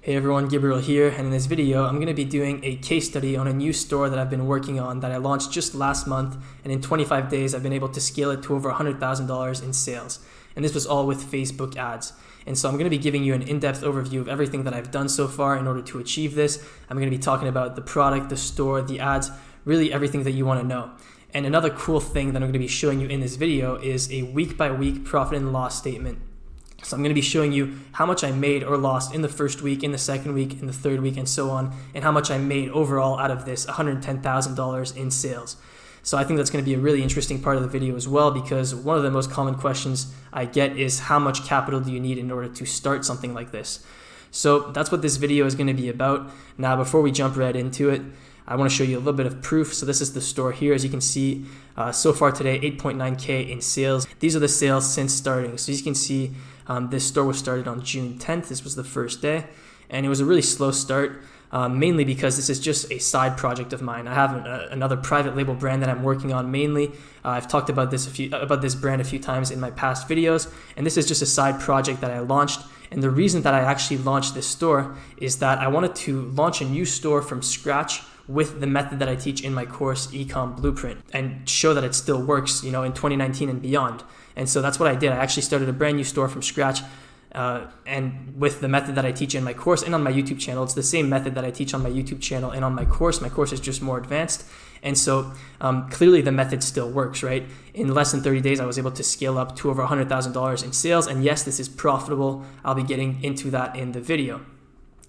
Hey everyone, Gabriel here, and in this video I'm going to be doing a case study on a new store that I've been working on that I launched just last month, and in 25 days I've been able to scale it to over $100,000 in sales. And this was all with Facebook ads. And so I'm going to be giving you an in-depth overview of everything that I've done so far in order to achieve this. I'm going to be talking about the product, the store, the ads, really everything that you want to know. And another cool thing that I'm going to be showing you in this video is a week-by-week profit and loss statement. So I'm going to be showing you how much I made or lost in the first week, in the second week, in the third week, and so on, and how much I made overall out of this $110,000 in sales. So I think that's going to be a really interesting part of the video as well, because one of the most common questions I get is how much capital do you need in order to start something like this? So that's what this video is going to be about. Now, before we jump right into it, I want to show you a little bit of proof. So this is the store here. As you can see, so far today, 8.9K in sales. These are the sales since starting. So as you can see, this store was started on June 10th. This was the first day, and it was a really slow start, mainly because this is just a side project of mine. I have another private label brand that I'm working on mainly. I've talked about this brand a few times in my past videos, and this is just a side project that I launched. And the reason that I actually launched this store is that I wanted to launch a new store from scratch with the method that I teach in my course, Ecom Blueprint, and show that it still works, in 2019 and beyond. And so that's what I did. I actually started a brand new store from scratch, and with the method that I teach in my course and on my YouTube channel. It's the same method that I teach on my YouTube channel and on my course. My course is just more advanced. And so clearly the method still works, right? In less than 30 days, I was able to scale up to over $100,000 in sales. And yes, this is profitable. I'll be getting into that in the video.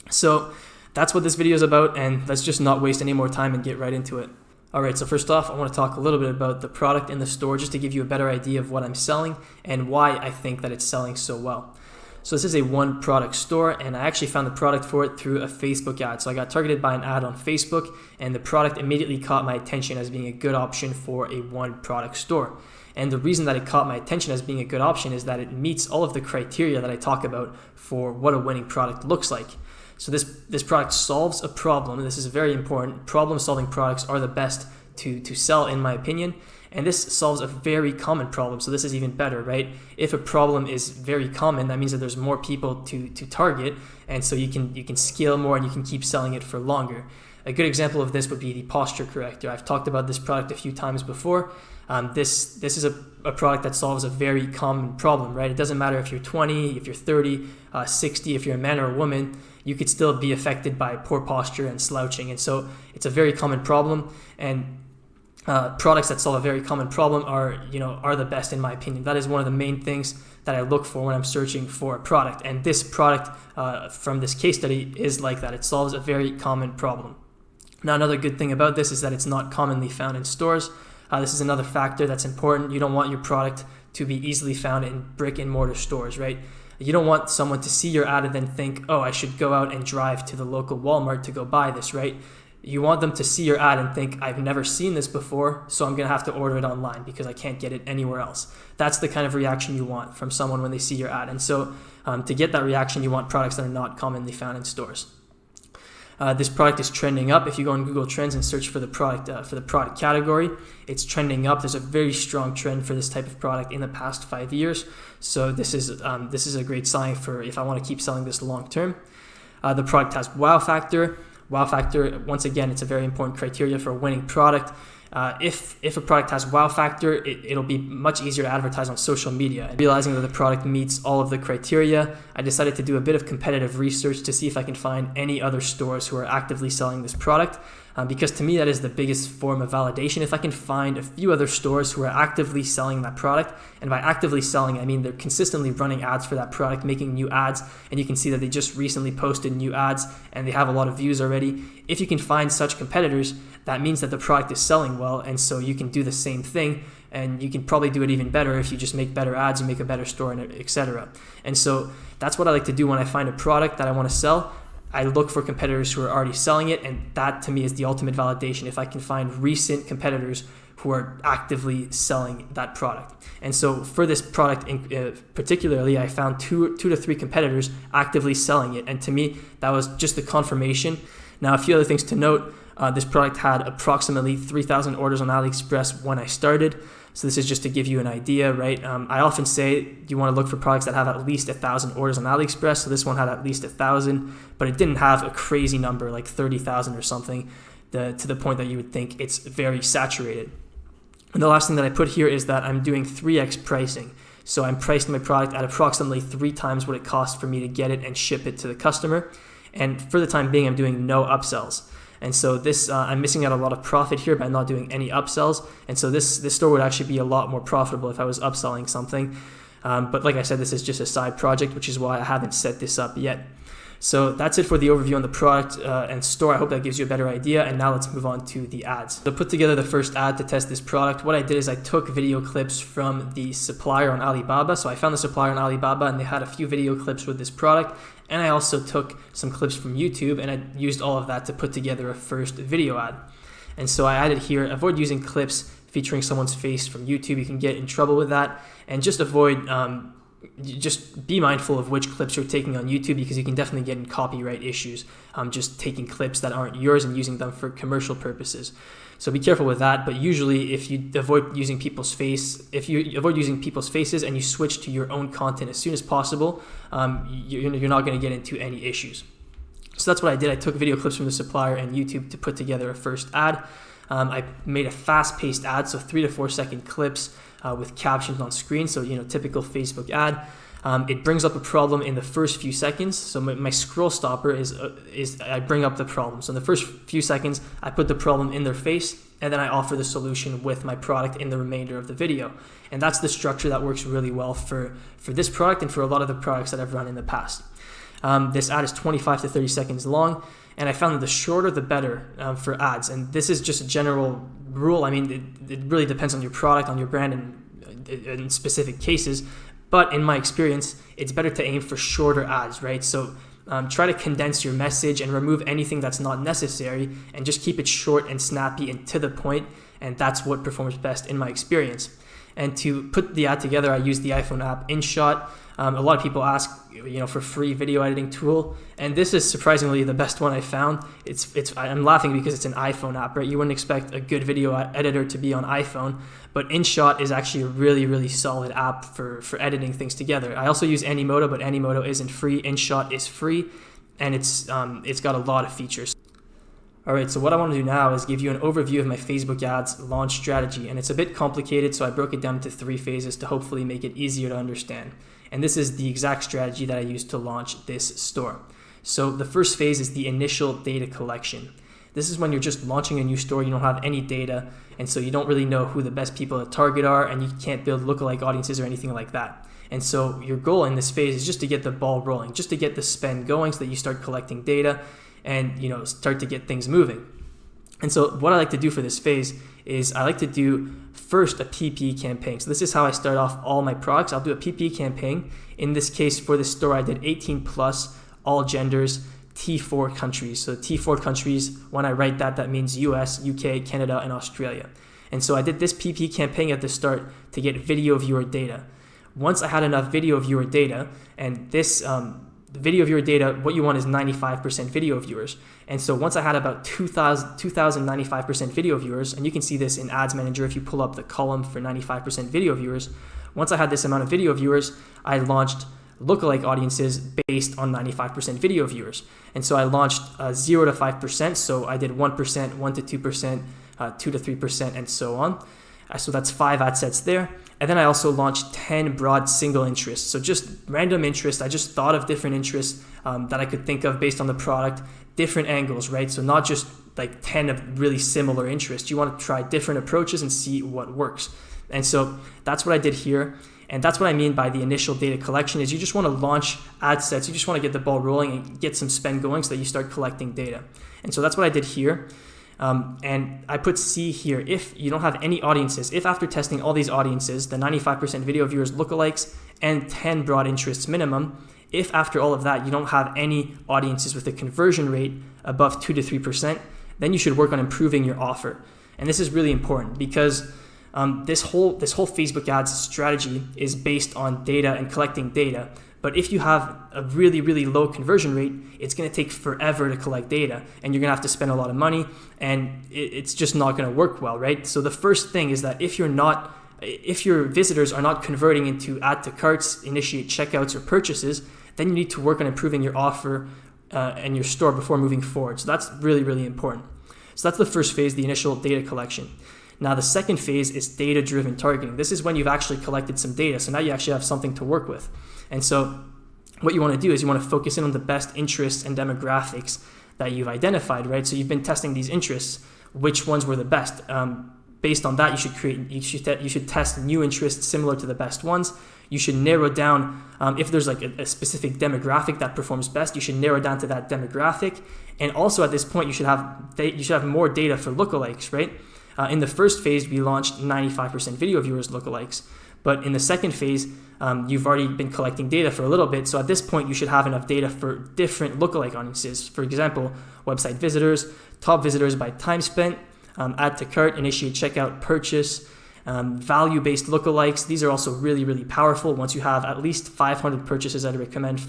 So that's what this video is about, and let's just not waste any more time and get right into it. All right, so first off, I want to talk a little bit about the product in the store just to give you a better idea of what I'm selling and why I think that it's selling so well. So this is a one product store, and I actually found the product for it through a Facebook ad. So I got targeted by an ad on Facebook, and the product immediately caught my attention as being a good option for a one product store. And the reason that it caught my attention as being a good option is that it meets all of the criteria that I talk about for what a winning product looks like. So this product solves a problem, and this is very important. Problem-solving products are the best to sell, in my opinion. And this solves a very common problem, so this is even better, right? If a problem is very common, that means that there's more people to target, and so you can scale more and you can keep selling it for longer. A good example of this would be the posture corrector. I've talked about this product a few times before. This is a product that solves a very common problem, right? It doesn't matter if you're 20, if you're 30, 60, if you're a man or a woman, you could still be affected by poor posture and slouching. And so it's a very common problem, and products that solve a very common problem are the best, in my opinion. That is one of the main things that I look for when I'm searching for a product. And this product from this case study is like that. It solves a very common problem. Now, another good thing about this is that it's not commonly found in stores. This is another factor that's important. You don't want your product to be easily found in brick and mortar stores, right? You don't want someone to see your ad and then think, oh, I should go out and drive to the local Walmart to go buy this, right? You want them to see your ad and think, I've never seen this before, so I'm going to have to order it online because I can't get it anywhere else. That's the kind of reaction you want from someone when they see your ad. And so to get that reaction, you want products that are not commonly found in stores. This product is trending up. If you go on Google Trends and search for the product category, it's trending up. There's a very strong trend for this type of product in the past 5 years. So this is a great sign for if I want to keep selling this long term. The product has wow factor. Wow factor, once again, it's a very important criteria for a winning product. If a product has wow factor, it'll be much easier to advertise on social media. And realizing that the product meets all of the criteria, I decided to do a bit of competitive research to see if I can find any other stores who are actively selling this product. Because to me, that is the biggest form of validation. If I can find a few other stores who are actively selling that product, and by actively selling, I mean they're consistently running ads for that product, making new ads, and you can see that they just recently posted new ads and they have a lot of views already. If you can find such competitors, that means that the product is selling well, and so you can do the same thing, and you can probably do it even better if you just make better ads, you make a better store, etc. And so that's what I like to do when I find a product that I want to sell. I look for competitors who are already selling it, and that to me is the ultimate validation, if I can find recent competitors who are actively selling that product. And so for this product particularly, I found two to three competitors actively selling it, and to me that was just the confirmation. Now, a few other things to note. This product had approximately 3,000 orders on AliExpress when I started. So this is just to give you an idea, right? I often say you want to look for products that have at least 1,000 orders on AliExpress. So this one had at least 1,000, but it didn't have a crazy number like 30,000 or something, to the point that you would think it's very saturated. And the last thing that I put here is that I'm doing 3x pricing. So I'm pricing my product at approximately 3 times what it costs for me to get it and ship it to the customer. And for the time being, I'm doing no upsells. And so this, I'm missing out a lot of profit here by not doing any upsells. And so this store would actually be a lot more profitable if I was upselling something. But like I said, this is just a side project, which is why I haven't set this up yet. So that's it for the overview on the product and store. I hope that gives you a better idea. And now let's move on to the ads. So to put together the first ad to test this product, what I did is I took video clips from the supplier on Alibaba. So I found the supplier on Alibaba and they had a few video clips with this product. And I also took some clips from YouTube and I used all of that to put together a first video ad. And so I added here, avoid using clips featuring someone's face from YouTube. You can get in trouble with that. And just avoid, just be mindful of which clips you're taking on YouTube, because you can definitely get in copyright issues just taking clips that aren't yours and using them for commercial purposes. So be careful with that. But usually if you avoid using people's faces and you switch to your own content as soon as possible, you're not going to get into any issues. So that's what I did. I took video clips from the supplier and YouTube to put together a first ad. I made a fast-paced ad, so 3 to 4 second clips with captions on screen. So, typical Facebook ad. It brings up a problem in the first few seconds. So my scroll stopper is I bring up the problem. So in the first few seconds, I put the problem in their face, and then I offer the solution with my product in the remainder of the video. And that's the structure that works really well for this product and for a lot of the products that I've run in the past. This ad is 25 to 30 seconds long, and I found that the shorter the better for ads. And this is just a general rule. I mean, it really depends on your product, on your brand, and in specific cases. But in my experience, it's better to aim for shorter ads, right? So try to condense your message and remove anything that's not necessary, and just keep it short and snappy and to the point. And that's what performs best in my experience. And to put the ad together, I used the iPhone app InShot. A lot of people ask, for free video editing tool, and this is surprisingly the best one I found. I'm laughing because it's an iPhone app, right? You wouldn't expect a good video editor to be on iPhone, but InShot is actually a really, really solid app for editing things together. I also use Animoto, but Animoto isn't free. InShot is free, and it's got a lot of features. All right, so what I want to do now is give you an overview of my Facebook ads launch strategy, and it's a bit complicated, so I broke it down into 3 phases to hopefully make it easier to understand. And this is the exact strategy that I used to launch this store. So the first phase is the initial data collection. This is when you're just launching a new store, you don't have any data, and so you don't really know who the best people to target are, and you can't build lookalike audiences or anything like that. And so your goal in this phase is just to get the ball rolling, just to get the spend going so that you start collecting data and start to get things moving. And so what I like to do for this phase is I like to do first a PPE campaign. So this is how I start off all my products. I'll do a PPE campaign. In this case, for this store, I did 18 plus, all genders, T4 countries. So T4 countries, when I write that means US, UK, Canada, and Australia. And so I did this PPE campaign at the start to get video viewer data. Once I had enough video viewer data, and this the video viewer data, what you want is 95% video viewers. And so once I had about 2,095% video viewers, and you can see this in Ads Manager if you pull up the column for 95% video viewers, once I had this amount of video viewers, I launched lookalike audiences based on 95% video viewers. And so I launched 0 to 5%, so I did 1%, 1 to 2%, 2 to 3%, and so on. So that's 5 ad sets there. And then I also launched 10 broad single interests. So just random interests. I just thought of different interests that I could think of based on the product, different angles, right? So not just like 10 of really similar interests. You want to try different approaches and see what works. And so that's what I did here. And that's what I mean by the initial data collection is you just want to launch ad sets. You just want to get the ball rolling and get some spend going so that you start collecting data. And so that's what I did here. And I put C here. If you don't have any audiences, if after testing all these audiences, the 95% video viewers lookalikes and 10 broad interests minimum, if after all of that you don't have any audiences with a conversion rate above 2 to 3%, then you should work on improving your offer. And this is really important because this whole Facebook ads strategy is based on data and collecting data. But if you have a really, really low conversion rate, it's going to take forever to collect data, and you're going to have to spend a lot of money, and it's just not going to work well, right? So the first thing is that if you're not if your visitors are not converting into add to carts, initiate checkouts, or purchases, then you need to work on improving your offer and your store before moving forward. So that's really, really important. So that's the first phase, the initial data collection. Now the second phase is data-driven targeting. This is when you've actually collected some data. So now you actually have something to work with. And so what you want to do is you want to focus in on the best interests and demographics that you've identified, right? So you've been testing these interests, which ones were the best. Based on that, you should test new interests similar to the best ones. You should narrow down, if there's like a specific demographic that performs best, you should narrow down to that demographic. And also at this point, you should have more data for lookalikes, right? In the first phase, we launched 95% video viewers lookalikes. But in the second phase, you've already been collecting data for a little bit. So at this point, you should have enough data for different lookalike audiences. For example, website visitors, top visitors by time spent, add to cart, initiate checkout, purchase, value-based lookalikes. These are also really, really powerful. Once you have at least 500 purchases, I'd recommend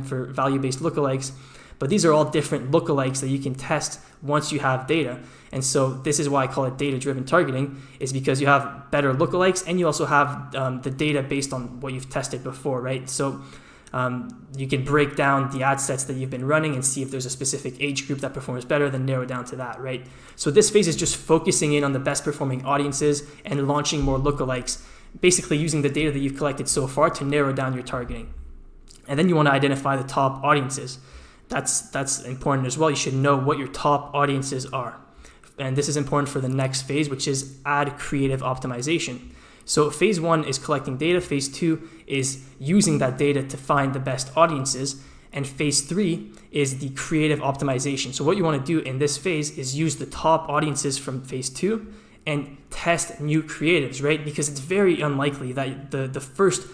for value-based lookalikes. But these are all different lookalikes that you can test once you have data. And so this is why I call it data-driven targeting, is because you have better lookalikes and you also have the data based on what you've tested before, right? So you can break down the ad sets that you've been running and see if there's a specific age group that performs better, then narrow down to that, right? So this phase is just focusing in on the best performing audiences and launching more lookalikes, basically using the data that you've collected so far to narrow down your targeting. And then you want to identify the top audiences. That's important as well. You should know what your top audiences are. And this is important for the next phase, which is ad creative optimization. So phase 1 is collecting data. Phase 2 is using that data to find the best audiences. And phase 3 is the creative optimization. So what you want to do in this phase is use the top audiences from phase 2 and test new creatives, right? Because it's very unlikely that the first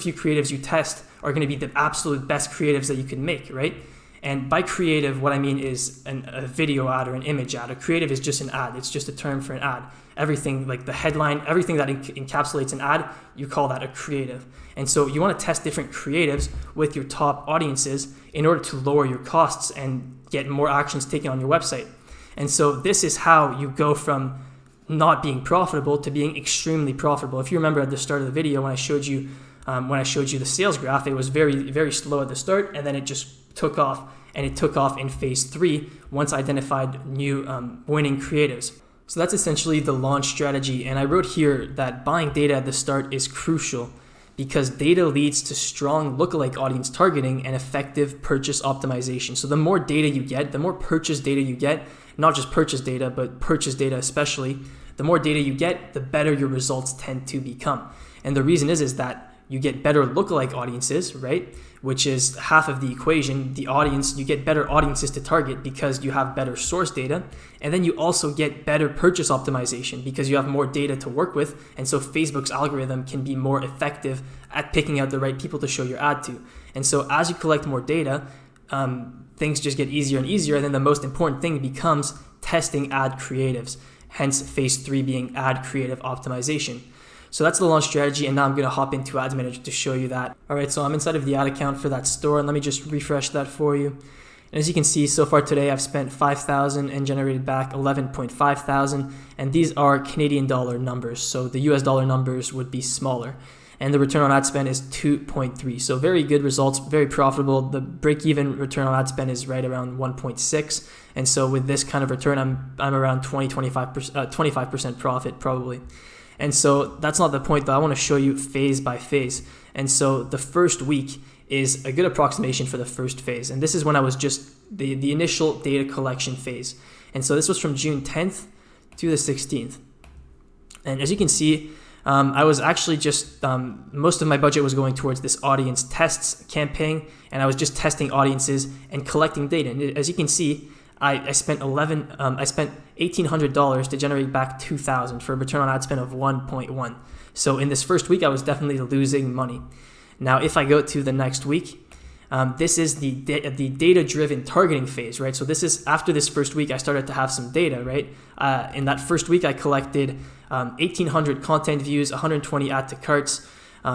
few creatives you test are going to be the absolute best creatives that you can make, right? And by creative, what I mean is a video ad or an image ad. A creative is just an ad. It's just a term for an ad. Everything like the headline, everything that encapsulates an ad, you call that a creative. And so you want to test different creatives with your top audiences in order to lower your costs and get more actions taken on your website. And so this is how you go from not being profitable to being extremely profitable. If you remember at the start of the video when I showed you the sales graph, it was very, very slow at the start, and then it just took off, and it took off in phase 3 once I identified new winning creatives. So that's essentially the launch strategy. And I wrote here that buying data at the start is crucial because data leads to strong lookalike audience targeting and effective purchase optimization. So the more data you get, the more purchase data you get, not just purchase data, but purchase data especially, the more data you get, the better your results tend to become. And the reason is that you get better lookalike audiences, right? Which is half of the equation. The audience, you get better audiences to target because you have better source data. And then you also get better purchase optimization because you have more data to work with. And so Facebook's algorithm can be more effective at picking out the right people to show your ad to. And so as you collect more data, things just get easier and easier. And then the most important thing becomes testing ad creatives. Hence phase 3 being ad creative optimization. So that's the launch strategy, and now I'm going to hop into Ads Manager to show you that. All right, so I'm inside of the ad account for that store, and let me just refresh that for you. And as you can see, so far today, I've spent $5,000 and generated back $11.5 thousand, and these are Canadian dollar numbers, so the US dollar numbers would be smaller. And the return on ad spend is 2.3, so very good results, very profitable. The break-even return on ad spend is right around 1.6, and so with this kind of return, I'm around 25% profit probably. And so that's not the point, though. I want to show you phase by phase. And so the first week is a good approximation for the first phase. And this is when I was just the initial data collection phase. And so this was from June 10th to the 16th. And as you can see, I was actually just, most of my budget was going towards this audience tests campaign. And I was just testing audiences and collecting data. And as you can see, I spent $1,800 to generate back $2,000 for a return on ad spend of 1.1. So in this first week, I was definitely losing money. Now, if I go to the next week, this is the data-driven targeting phase, right? So this is after this first week, I started to have some data, right? In that first week, I collected 1,800 content views, 120 add to carts.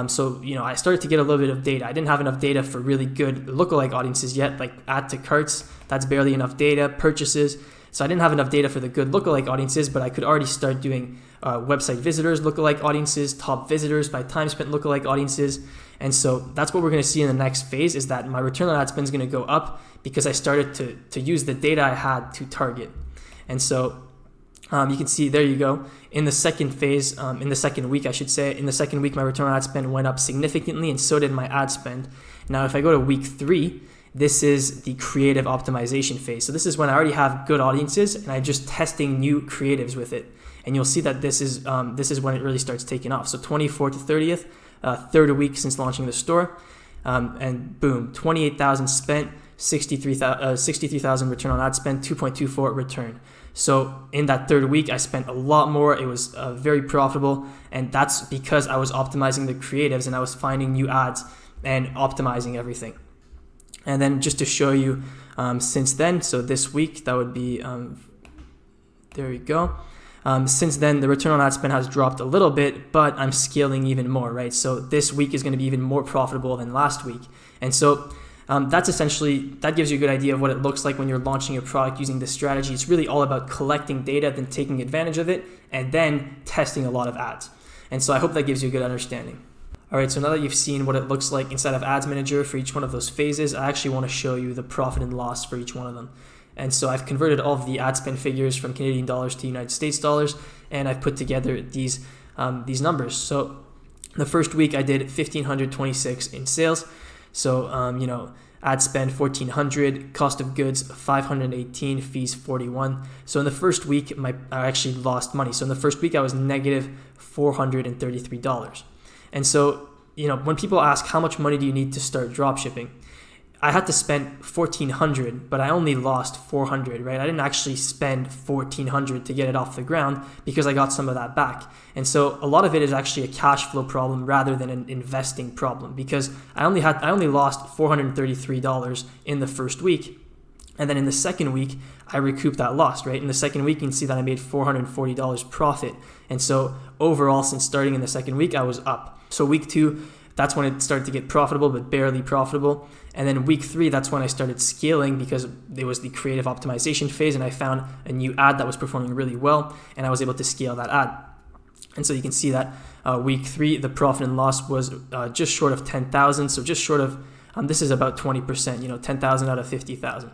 So, I started to get a little bit of data. I didn't have enough data for really good lookalike audiences yet, like add to carts. That's barely enough data. Purchases. So I didn't have enough data for the good lookalike audiences, but I could already start doing website visitors, lookalike audiences, top visitors by time spent, lookalike audiences. And so that's what we're going to see in the next phase, is that my return on ad spend is going to go up because I started to use the data I had to target. And so you can see, there you go. In the second phase, in the second week, my return on ad spend went up significantly, and so did my ad spend. Now, if I go to week 3, this is the creative optimization phase. So this is when I already have good audiences and I'm just testing new creatives with it. And you'll see that this is when it really starts taking off. So 24th to 30th, third week since launching the store, and boom, 28,000 spent, 63,000 return on ad spend, 2.24 return. So in that third week, I spent a lot more. It was very profitable, and that's because I was optimizing the creatives and I was finding new ads and optimizing everything. And then just to show you since then, so this week, that would be, there we go. Since then, the return on ad spend has dropped a little bit, but I'm scaling even more, right? So this week is going to be even more profitable than last week. And so that gives you a good idea of what it looks like when you're launching a product using this strategy. It's really all about collecting data, then taking advantage of it, and then testing a lot of ads. And so I hope that gives you a good understanding. All right, so now that you've seen what it looks like inside of Ads Manager for each one of those phases, I actually want to show you the profit and loss for each one of them. And so I've converted all of the ad spend figures from Canadian dollars to United States dollars, and I've put together these numbers. So the first week I did $1,526 in sales. So ad spend $1,400, cost of goods $518, fees $41. So in the first week, I actually lost money. So in the first week, I was negative $433. And so, when people ask how much money do you need to start dropshipping, I had to spend $1,400, but I only lost $400, right? I didn't actually spend $1,400 to get it off the ground because I got some of that back. And so a lot of it is actually a cash flow problem rather than an investing problem, because I only lost $433 in the first week. And then in the second week, I recouped that loss, right? In the second week, you can see that I made $440 profit. And so overall, since starting in the second week, I was up. So week 2, that's when it started to get profitable, but barely profitable. And then week 3, that's when I started scaling because it was the creative optimization phase, and I found a new ad that was performing really well, and I was able to scale that ad. And so you can see that week 3, the profit and loss was just short of 10,000. So just short of, this is about 20%, 10,000 out of 50,000.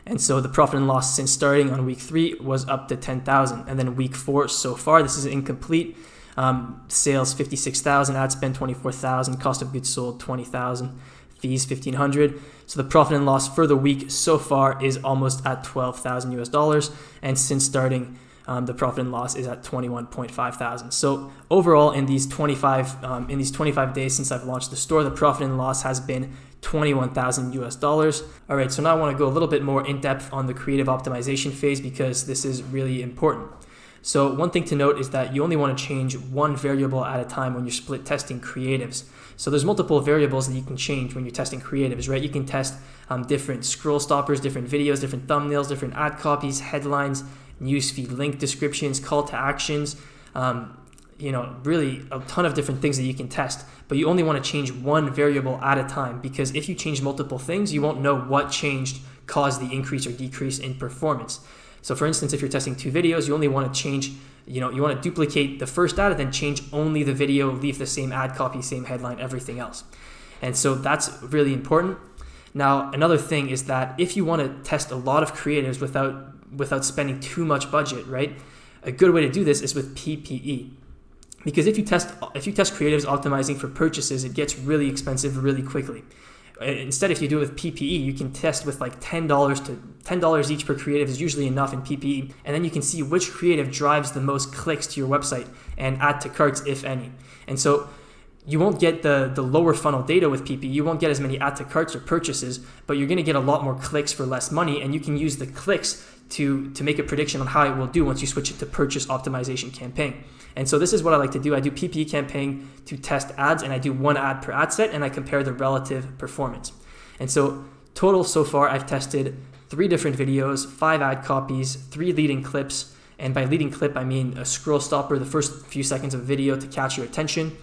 And so the profit and loss since starting on week 3 was up to 10,000. And then week 4 so far, this is incomplete. Sales 56,000, ad spend 24,000, cost of goods sold 20,000, fees 1,500. So the profit and loss for the week so far is almost at 12,000 US dollars, and since starting, the profit and loss is at 21.5 thousand. So overall, in these 25 days since I've launched the store, the profit and loss has been 21,000 US dollars. All right, so now I want to go a little bit more in depth on the creative optimization phase because this is really important. So one thing to note is that you only want to change one variable at a time when you're split testing creatives. So there's multiple variables that you can change when you're testing creatives, right? You can test different scroll stoppers, different videos, different thumbnails, different ad copies, headlines, newsfeed link descriptions, call to actions, really a ton of different things that you can test. But you only want to change one variable at a time, because if you change multiple things, you won't know what changed caused the increase or decrease in performance. So for instance, if you're testing 2 videos, you only want to change, you want to duplicate the first ad and then change only the video, leave the same ad copy, same headline, everything else. And so that's really important. Now, another thing is that if you want to test a lot of creatives without spending too much budget, right? A good way to do this is with PPE. Because if you test creatives optimizing for purchases, it gets really expensive really quickly. Instead, if you do it with PPE, you can test with like $10 each per creative is usually enough in PPE. And then you can see which creative drives the most clicks to your website and add to carts, if any. And so you won't get the lower funnel data with PPE. You won't get as many add to carts or purchases, but you're going to get a lot more clicks for less money. And you can use the clicks to make a prediction on how it will do once you switch it to purchase optimization campaign. And so this is what I like to do. I do PPE campaign to test ads, and I do 1 ad per ad set, and I compare the relative performance. And so total so far, I've tested 3 different videos, 5 ad copies, 3 leading clips. And by leading clip, I mean a scroll stopper, the first few seconds of video to catch your attention,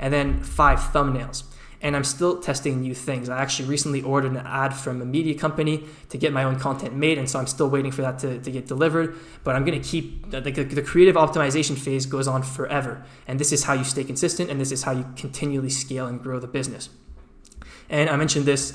and then 5 thumbnails. and I'm still testing new things. I actually recently ordered an ad from a media company to get my own content made, and so I'm still waiting for that to get delivered. But I'm going to keep, the creative optimization phase goes on forever, and this is how you stay consistent, and this is how you continually scale and grow the business. And I mentioned this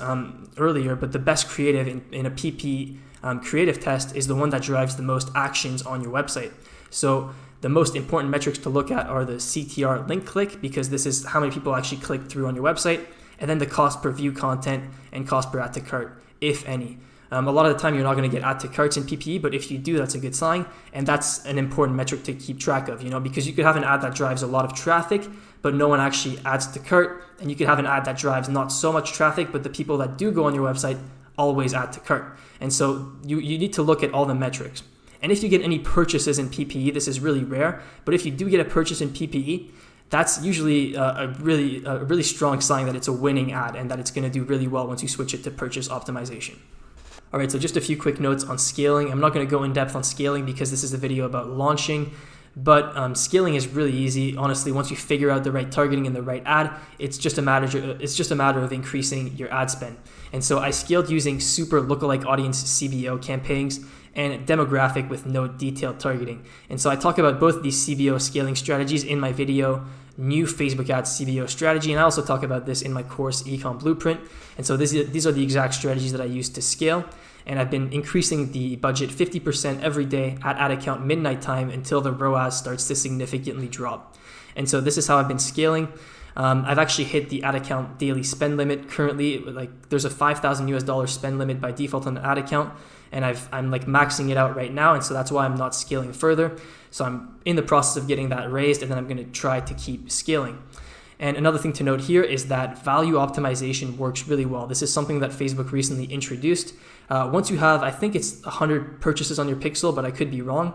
earlier, but the best creative in a PP creative test is the one that drives the most actions on your website. So the most important metrics to look at are the CTR link click, because this is how many people actually click through on your website, and then the cost per view content and cost per add to cart, if any. A lot of the time you're not going to get add to carts in PPE, but if you do, that's a good sign, and that's an important metric to keep track of, because you could have an ad that drives a lot of traffic, but no one actually adds to cart, and you could have an ad that drives not so much traffic, but the people that do go on your website always add to cart. And so you need to look at all the metrics. And if you get any purchases in PPE, this is really rare, but if you do get a purchase in PPE, that's usually a really strong sign that it's a winning ad and that it's going to do really well once you switch it to purchase optimization. All right, so just a few quick notes on scaling. I'm not going to go in depth on scaling because this is a video about launching, but scaling is really easy. Honestly, once you figure out the right targeting and the right ad, it's just a matter of increasing your ad spend. And so I scaled using super lookalike audience CBO campaigns and demographic with no detailed targeting. And so I talk about both these CBO scaling strategies in my video, New Facebook Ads CBO Strategy, and I also talk about this in my course, Ecom Blueprint. And so these are the exact strategies that I use to scale. And I've been increasing the budget 50% every day at ad account midnight time until the ROAS starts to significantly drop. And so this is how I've been scaling. I've actually hit the ad account daily spend limit currently. There's a $5,000 spend limit by default on an ad account, and I'm maxing it out right now, and so that's why I'm not scaling further. So I'm in the process of getting that raised, and then I'm going to try to keep scaling. And another thing to note here is that value optimization works really well. This is something that Facebook recently introduced. Once you have, I think it's 100 purchases on your pixel, but I could be wrong,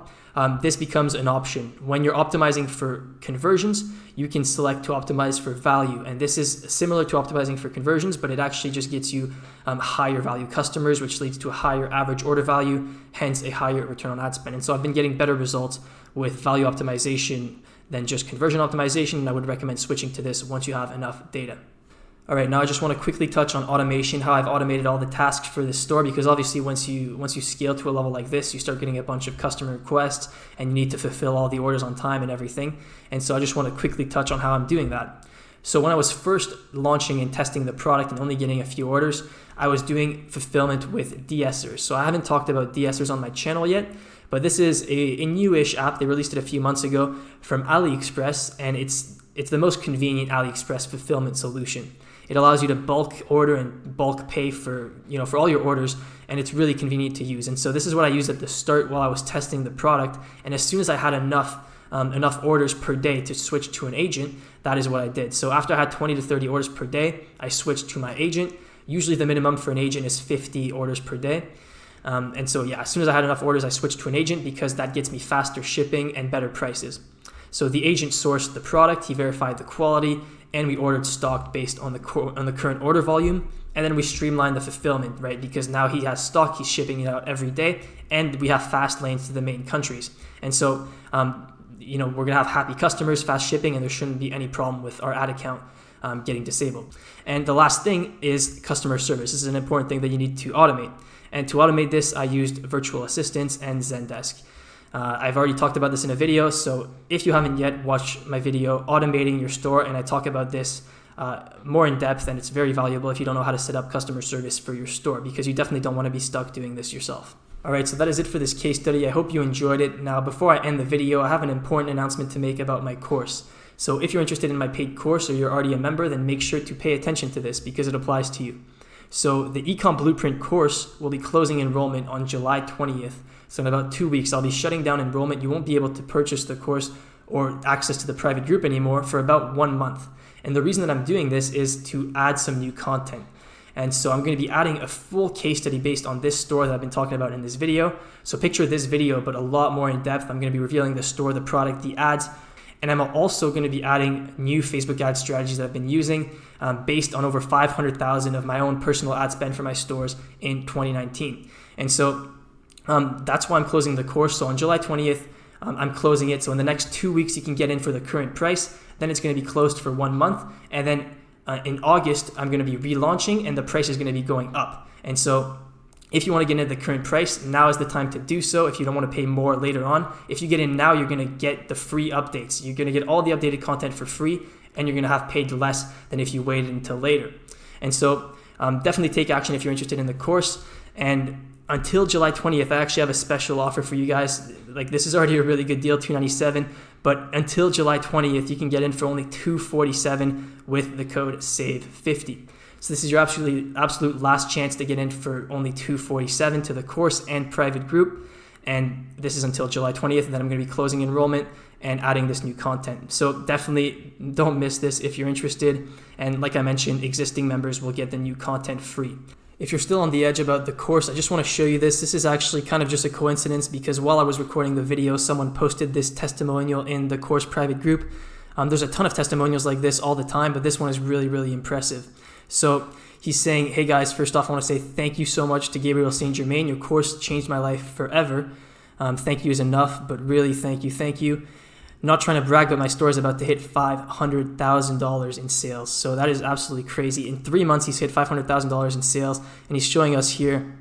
this becomes an option. When you're optimizing for conversions, you can select to optimize for value. And this is similar to optimizing for conversions, but it actually just gets you higher value customers, which leads to a higher average order value, hence a higher return on ad spend. And so I've been getting better results with value optimization than just conversion optimization, and I would recommend switching to this once you have enough data. All right, now I just want to quickly touch on automation, how I've automated all the tasks for this store, because obviously once you scale to a level like this, you start getting a bunch of customer requests and you need to fulfill all the orders on time and everything. And so I just want to quickly touch on how I'm doing that. So when I was first launching and testing the product and only getting a few orders, I was doing fulfillment with de-essers. So I haven't talked about de-essers on my channel yet, but this is a newish app. They released it a few months ago from AliExpress, and it's the most convenient AliExpress fulfillment solution. It allows you to bulk order and bulk pay for all your orders, and it's really convenient to use. And so this is what I used at the start while I was testing the product. And as soon as I had enough orders per day to switch to an agent, that is what I did. So after I had 20 to 30 orders per day, I switched to my agent. Usually the minimum for an agent is 50 orders per day. And so as soon as I had enough orders, I switched to an agent because that gets me faster shipping and better prices. So the agent sourced the product, he verified the quality, and we ordered stock based on the current order volume. And then we streamlined the fulfillment, right? Because now he has stock, he's shipping it out every day, and we have fast lanes to the main countries. And so, we're gonna have happy customers, fast shipping, and there shouldn't be any problem with our ad account getting disabled. And the last thing is customer service. This is an important thing that you need to automate. And to automate this, I used virtual assistants and Zendesk. I've already talked about this in a video, so if you haven't yet, watch my video automating your store, and I talk about this more in depth, and it's very valuable if you don't know how to set up customer service for your store, because you definitely don't want to be stuck doing this yourself. All right, so that is it for this case study. I hope you enjoyed it. Now, before I end the video, I have an important announcement to make about my course. So if you're interested in my paid course or you're already a member, then make sure to pay attention to this because it applies to you. So the Ecom Blueprint course will be closing enrollment on July 20th. So in about 2 weeks, I'll be shutting down enrollment. You won't be able to purchase the course or access to the private group anymore for about 1 month. And the reason that I'm doing this is to add some new content. And so I'm going to be adding a full case study based on this store that I've been talking about in this video. So picture this video, but a lot more in depth. I'm going to be revealing the store, the product, the ads, and I'm also going to be adding new Facebook ad strategies that I've been using based on over 500,000 of my own personal ad spend for my stores in 2019. And so that's why I'm closing the course. So on July 20th, I'm closing it. So in the next 2 weeks, you can get in for the current price. Then it's going to be closed for 1 month. And then in August, I'm going to be relaunching and the price is going to be going up. And so if you want to get into the current price, now is the time to do so. If you don't want to pay more later on, if you get in now, you're going to get the free updates. You're going to get all the updated content for free, and you're going to have paid less than if you waited until later. And so definitely take action if you're interested in the course. And until July 20th, I actually have a special offer for you guys. Like, this is already a really good deal, $297, but until July 20th, you can get in for only $247 with the code SAVE50. So this is your absolute last chance to get in for only $247 to the course and private group. And this is until July 20th, and then I'm going to be closing enrollment and adding this new content. So definitely don't miss this if you're interested. And like I mentioned, existing members will get the new content free. If you're still on the edge about the course, I just want to show you this. This is actually kind of just a coincidence because while I was recording the video, someone posted this testimonial in the course private group. There's a ton of testimonials like this all the time, but this one is really, really impressive. So he's saying, hey guys, first off, I want to say thank you so much to Gabriel St-Germain. Your course changed my life forever. Thank you is enough, but really thank you. Not trying to brag, but my store is about to hit $500,000 in sales. So that is absolutely crazy. In 3 months, he's hit $500,000 in sales, and he's showing us here,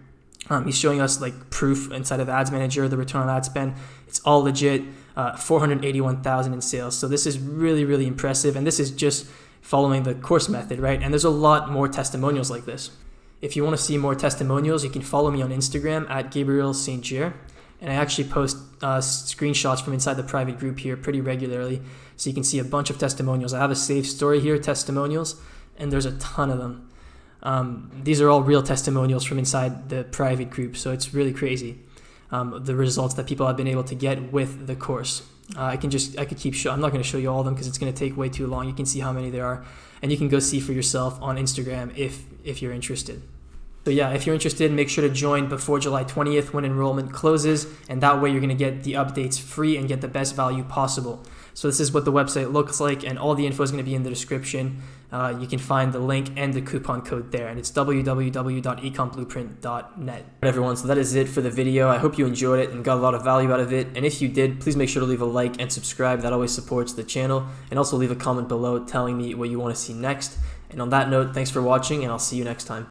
he's showing us like proof inside of Ads Manager, the return on ad spend. It's all legit, 481,000 in sales. So this is really, really impressive. And this is just following the course method, right? And there's a lot more testimonials like this. If you want to see more testimonials, you can follow me on Instagram at Gabriel St-Germain. And I actually post screenshots from inside the private group here pretty regularly. So you can see a bunch of testimonials. I have a saved story here, testimonials, and there's a ton of them. These are all real testimonials from inside the private group. So it's really crazy, the results that people have been able to get with the course. I could keep showing. I'm not going to show you all of them because it's going to take way too long. You can see how many there are, and you can go see for yourself on Instagram if you're interested. So yeah, if you're interested, make sure to join before July 20th when enrollment closes, and that way you're going to get the updates free and get the best value possible. So this is what the website looks like, and all the info is going to be in the description. You can find the link and the coupon code there, and it's www.ecomblueprint.net. All right, everyone, so that is it for the video. I hope you enjoyed it and got a lot of value out of it, and if you did, please make sure to leave a like and subscribe. That always supports the channel, and also leave a comment below telling me what you want to see next. And on that note, thanks for watching, and I'll see you next time.